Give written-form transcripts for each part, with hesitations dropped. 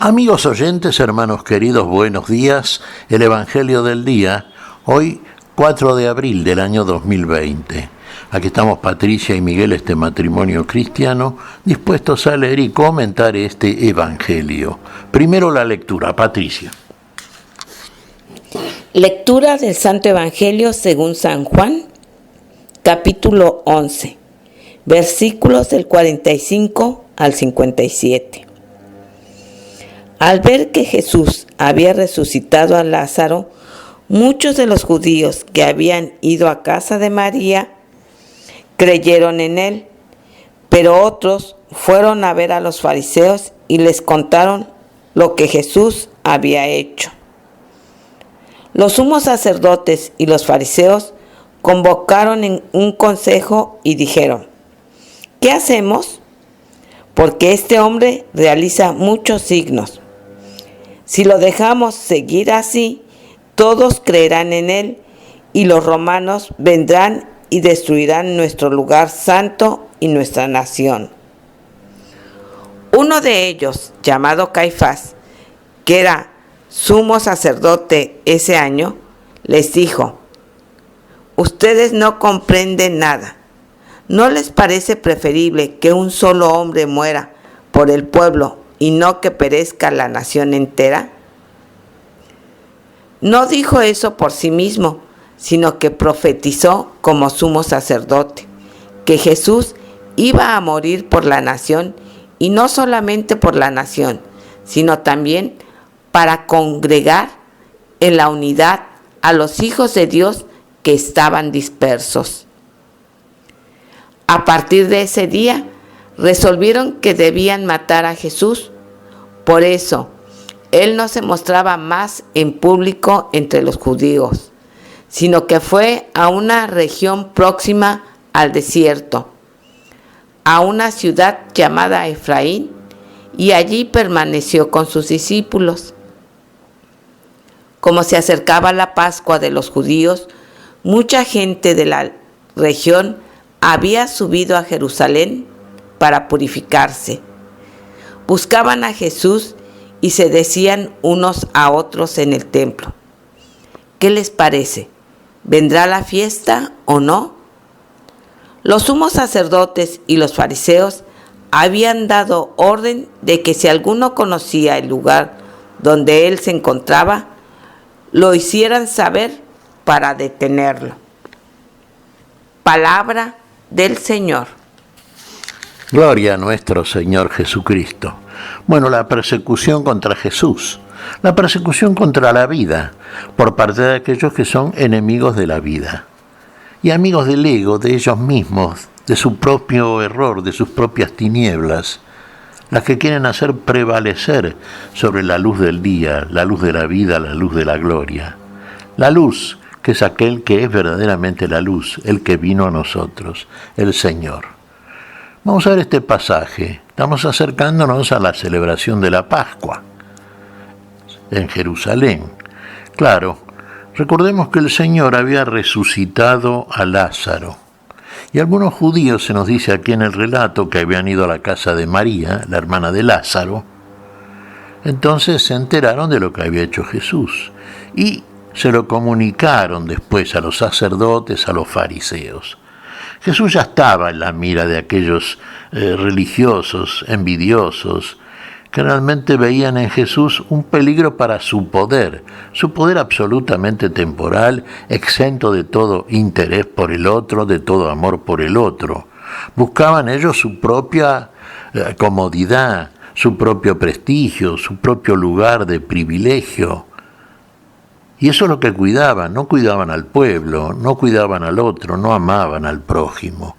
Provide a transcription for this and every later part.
Amigos oyentes, hermanos queridos, buenos días. El Evangelio del día, hoy 4 de abril del año 2020. Aquí estamos Patricia y Miguel, este matrimonio cristiano, dispuestos a leer y comentar este Evangelio. Primero la lectura, Patricia. Lectura del Santo Evangelio según San Juan, capítulo 11, versículos del 45 al 57. Al ver que Jesús había resucitado a Lázaro, muchos de los judíos que habían ido a casa de María creyeron en él, pero otros fueron a ver a los fariseos y les contaron lo que Jesús había hecho. Los sumos sacerdotes y los fariseos convocaron en un consejo y dijeron: ¿qué hacemos? Porque este hombre realiza muchos signos. Si lo dejamos seguir así, todos creerán en él y los romanos vendrán y destruirán nuestro lugar santo y nuestra nación. Uno de ellos, llamado Caifás, que era sumo sacerdote ese año, les dijo: ustedes no comprenden nada. ¿No les parece preferible que un solo hombre muera por el pueblo y no que perezca la nación entera? No dijo eso por sí mismo, sino que profetizó como sumo sacerdote, que Jesús iba a morir por la nación, y no solamente por la nación, sino también para congregar en la unidad a los hijos de Dios que estaban dispersos. A partir de ese día, resolvieron que debían matar a Jesús. Por eso, él no se mostraba más en público entre los judíos, sino que fue a una región próxima al desierto, a una ciudad llamada Efraín, y allí permaneció con sus discípulos. Como se acercaba la Pascua de los judíos, mucha gente de la región había subido a Jerusalén para purificarse. Buscaban a Jesús y se decían unos a otros en el templo: ¿qué les parece? ¿Vendrá la fiesta o no? Los sumos sacerdotes y los fariseos habían dado orden de que si alguno conocía el lugar donde él se encontraba, lo hicieran saber para detenerlo. Palabra del Señor. Gloria a nuestro Señor Jesucristo. Bueno, la persecución contra Jesús, la persecución contra la vida, por parte de aquellos que son enemigos de la vida y amigos del ego, de ellos mismos, de su propio error, de sus propias tinieblas, las que quieren hacer prevalecer sobre la luz del día, la luz de la vida, la luz de la gloria. La luz, que es aquel que es verdaderamente la luz, el que vino a nosotros, el Señor. Vamos a ver este pasaje. Estamos acercándonos a la celebración de la Pascua en Jerusalén. Claro, recordemos que el Señor había resucitado a Lázaro. Y algunos judíos, se nos dice aquí en el relato, que habían ido a la casa de María, la hermana de Lázaro. Entonces se enteraron de lo que había hecho Jesús y se lo comunicaron después a los sacerdotes, a los fariseos. Jesús ya estaba en la mira de aquellos religiosos, envidiosos, que realmente veían en Jesús un peligro para su poder absolutamente temporal, exento de todo interés por el otro, de todo amor por el otro. Buscaban ellos su propia comodidad, su propio prestigio, su propio lugar de privilegio. Y eso es lo que cuidaban, no cuidaban al pueblo, no cuidaban al otro, no amaban al prójimo.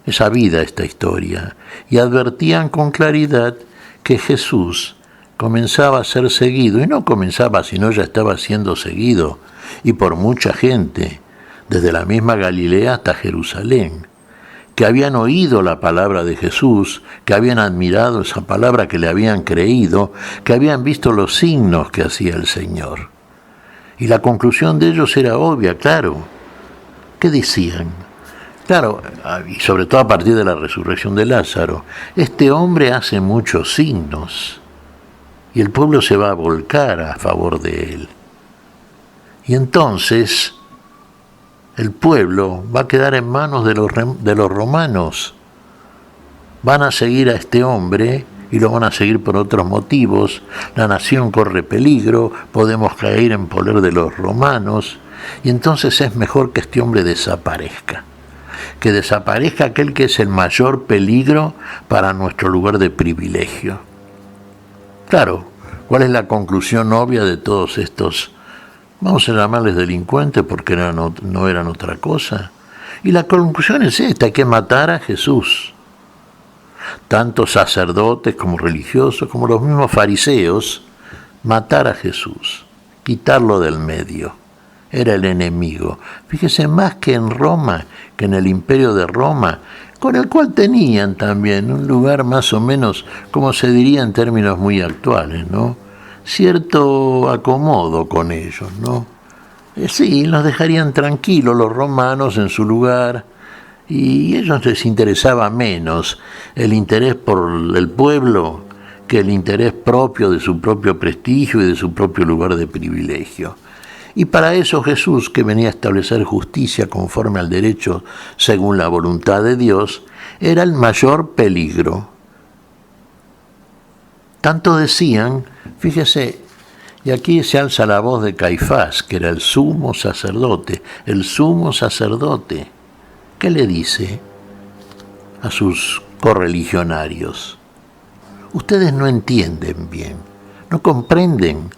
Esa vida, esta historia. Y advertían con claridad que Jesús comenzaba a ser seguido, y no comenzaba, sino ya estaba siendo seguido, y por mucha gente, desde la misma Galilea hasta Jerusalén, que habían oído la palabra de Jesús, que habían admirado esa palabra, que le habían creído, que habían visto los signos que hacía el Señor. Y la conclusión de ellos era obvia, claro. ¿Qué decían? Claro, y sobre todo a partir de la resurrección de Lázaro, este hombre hace muchos signos. y el pueblo se va a volcar a favor de él. Y entonces el pueblo va a quedar en manos de los romanos. Van a seguir a este hombre y lo van a seguir por otros motivos. La nación corre peligro, podemos caer en poder de los romanos, y entonces es mejor que este hombre desaparezca. Que desaparezca aquel que es el mayor peligro para nuestro lugar de privilegio. Claro, ¿cuál es la conclusión obvia de todos estos, vamos a llamarles delincuentes porque no eran otra cosa? Y la conclusión es esta: hay que matar a Jesús. Tanto sacerdotes como religiosos, como los mismos fariseos, matar a Jesús, quitarlo del medio. Era el enemigo. Fíjese, más que en Roma, que en el imperio de Roma, con el cual tenían también un lugar más o menos, como se diría en términos muy actuales, ¿no? Cierto acomodo con ellos, ¿no? Sí, los dejarían tranquilos los romanos en su lugar, y a ellos les interesaba menos el interés por el pueblo que el interés propio de su propio prestigio y de su propio lugar de privilegio. Y para eso Jesús, que venía a establecer justicia conforme al derecho según la voluntad de Dios, era el mayor peligro. Tanto decían, fíjese, y aquí se alza la voz de Caifás, que era el sumo sacerdote. El sumo sacerdote, ¿qué le dice a sus correligionarios? Ustedes no entienden bien, no comprenden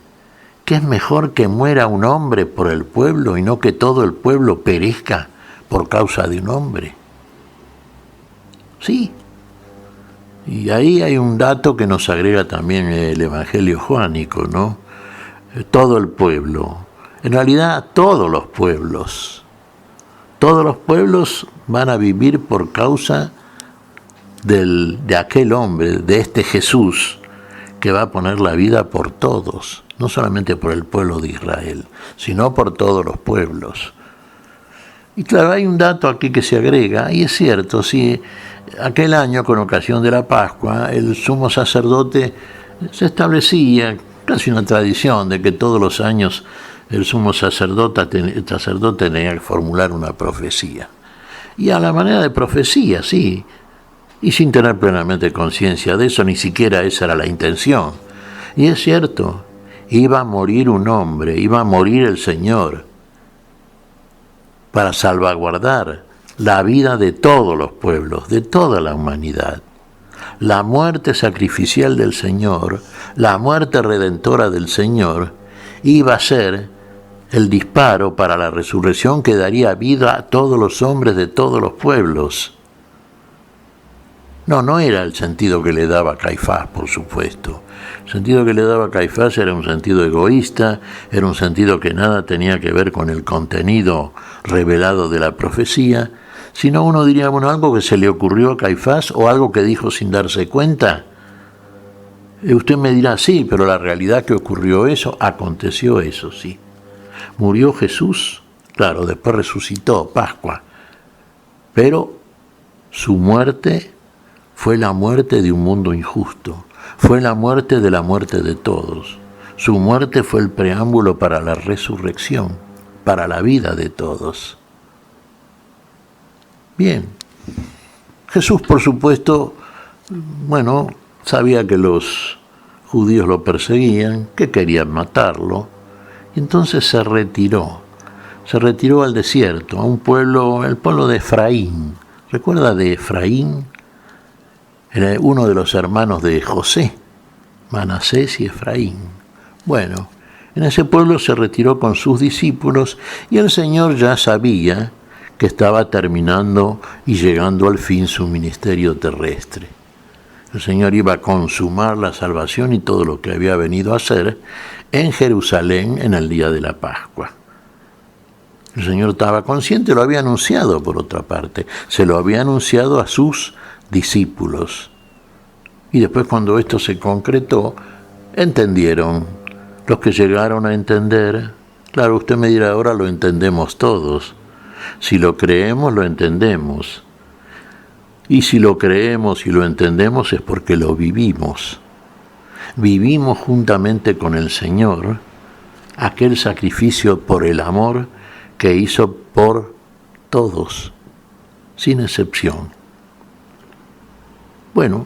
que es mejor que muera un hombre por el pueblo y no que todo el pueblo perezca por causa de un hombre. Sí. Y ahí hay un dato que nos agrega también el Evangelio joánico, ¿no? Todo el pueblo. En realidad, todos los pueblos van a vivir por causa de aquel hombre, de este Jesús, que va a poner la vida por todos, no solamente por el pueblo de Israel, sino por todos los pueblos. Y claro, hay un dato aquí que se agrega, y es cierto, sí, aquel año, con ocasión de la Pascua, el sumo sacerdote se establecía casi una tradición de que todos los años el sumo sacerdote tenía que formular una profecía. Y a la manera de profecía, sí, y sin tener plenamente conciencia de eso, ni siquiera esa era la intención. Y es cierto, iba a morir un hombre, iba a morir el Señor para salvaguardar la vida de todos los pueblos, de toda la humanidad. La muerte sacrificial del Señor, la muerte redentora del Señor, iba a ser el disparo para la resurrección que daría vida a todos los hombres de todos los pueblos. No era el sentido que le daba Caifás, por supuesto. El sentido que le daba Caifás era un sentido egoísta, era un sentido que nada tenía que ver con el contenido revelado de la profecía, sino uno diría, bueno, algo que se le ocurrió a Caifás o algo que dijo sin darse cuenta. Usted me dirá, sí, pero la realidad que ocurrió eso, aconteció eso, sí. Murió Jesús, claro, después resucitó, Pascua, pero su muerte fue la muerte de un mundo injusto, fue la muerte de todos. Su muerte fue el preámbulo para la resurrección, para la vida de todos. Bien, Jesús, por supuesto, sabía que los judíos lo perseguían, que querían matarlo, y entonces se retiró al desierto, a un pueblo, el pueblo de Efraín. ¿Recuerda de Efraín? Era uno de los hermanos de José, Manasés y Efraín. Bueno, en ese pueblo se retiró con sus discípulos y el Señor ya sabía que estaba terminando y llegando al fin su ministerio terrestre. El Señor iba a consumar la salvación y todo lo que había venido a hacer en Jerusalén en el día de la Pascua. El Señor estaba consciente, lo había anunciado por otra parte, se lo había anunciado a sus discípulos. Y después, cuando esto se concretó, entendieron. Los que llegaron a entender, claro, usted me dirá, ahora lo entendemos todos. Si lo creemos, lo entendemos. Y si lo creemos y lo entendemos es porque lo vivimos. vivimos juntamente con el Señor aquel sacrificio por el amor que hizo por todos, sin excepción. Bueno,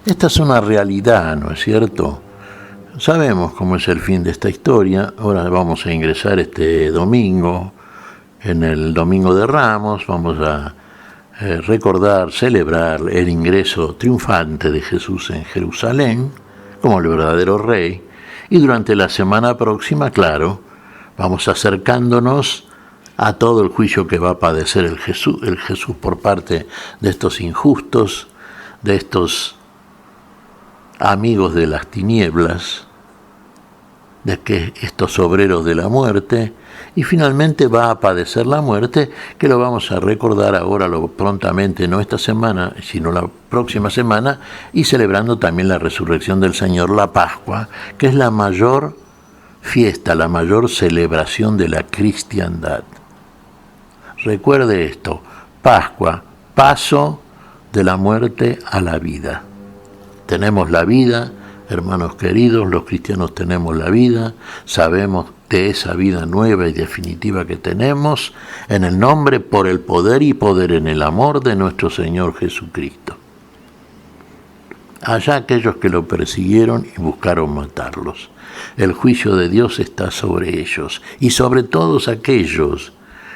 esta es una realidad, ¿no es cierto? Sabemos cómo es el fin de esta historia. Ahora vamos a ingresar este domingo, en el Domingo de Ramos, vamos a recordar, celebrar el ingreso triunfante de Jesús en Jerusalén como el verdadero rey, y durante la semana próxima, claro, vamos acercándonos a todo el juicio que va a padecer el Jesús por parte de estos injustos, de estos amigos de las tinieblas, de que estos obreros de la muerte, y finalmente va a padecer la muerte, que lo vamos a recordar ahora prontamente, no esta semana, sino la próxima semana, y celebrando también la resurrección del Señor, la Pascua, que es la mayor fiesta, la mayor celebración de la cristiandad. Recuerde esto: Pascua, paso de la muerte a la vida. Tenemos la vida, hermanos queridos, los cristianos tenemos la vida, sabemos de esa vida nueva y definitiva que tenemos, en el nombre, por el poder y poder en el amor de nuestro Señor Jesucristo. Allá aquellos que lo persiguieron y buscaron matarlos. El juicio de Dios está sobre ellos y sobre todos aquellos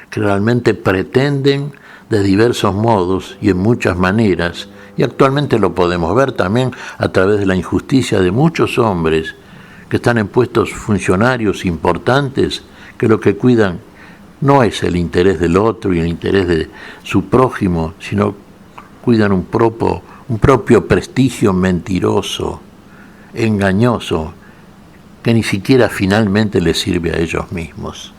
que realmente pretenden de diversos modos y en muchas maneras, y actualmente lo podemos ver también a través de la injusticia de muchos hombres que están en puestos funcionarios importantes, que lo que cuidan no es el interés del otro y el interés de su prójimo, sino cuidan un propio prestigio mentiroso, engañoso, que ni siquiera finalmente les sirve a ellos mismos.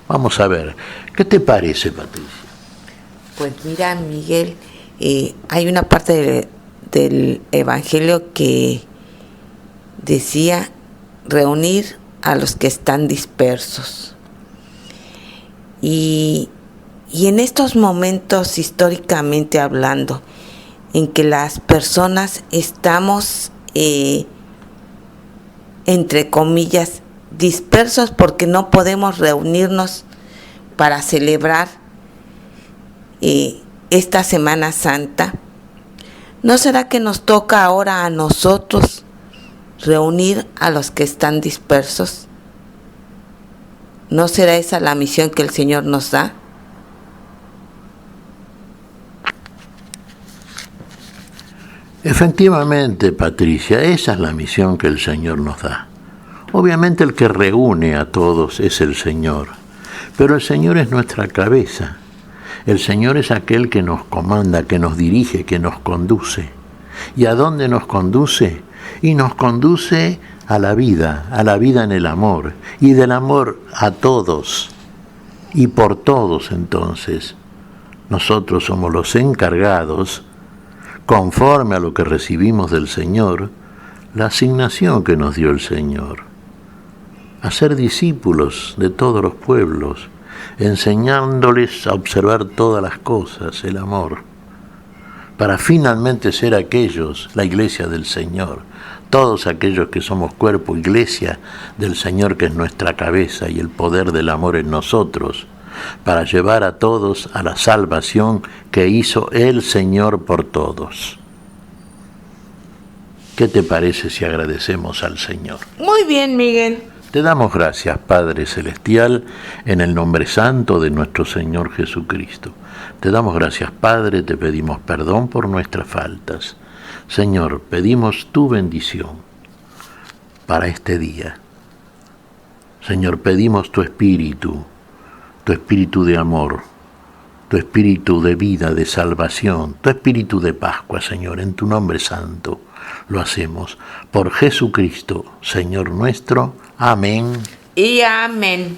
Vamos a ver, ¿qué te parece, Patricia? Pues mira, Miguel, hay una parte del Evangelio que decía reunir a los que están dispersos. Y en estos momentos, históricamente hablando, en que las personas estamos, entre comillas, dispersos porque no podemos reunirnos para celebrar esta Semana Santa, ¿no será que nos toca ahora a nosotros reunir a los que están dispersos? ¿No será esa la misión que el Señor nos da? Efectivamente, Patricia, esa es la misión que el Señor nos da. Obviamente el que reúne a todos es el Señor, pero el Señor es nuestra cabeza. El Señor es aquel que nos comanda, que nos dirige, que nos conduce. ¿Y a dónde nos conduce? Y nos conduce a la vida en el amor, y del amor a todos, y por todos. Entonces, nosotros somos los encargados, conforme a lo que recibimos del Señor, la asignación que nos dio el Señor, a ser discípulos de todos los pueblos, enseñándoles a observar todas las cosas, el amor, para finalmente ser aquellos, la iglesia del Señor, todos aquellos que somos cuerpo, iglesia del Señor, que es nuestra cabeza, y el poder del amor en nosotros, para llevar a todos a la salvación que hizo el Señor por todos. ¿Qué te parece si agradecemos al Señor? Muy bien, Miguel. Te damos gracias, Padre Celestial, en el nombre santo de nuestro Señor Jesucristo. Te damos gracias, Padre, te pedimos perdón por nuestras faltas. Señor, pedimos tu bendición para este día. Señor, pedimos tu espíritu de amor, tu espíritu de vida, de salvación, tu espíritu de Pascua, Señor, en tu nombre santo. Lo hacemos por Jesucristo, Señor nuestro. Amén. Y amén.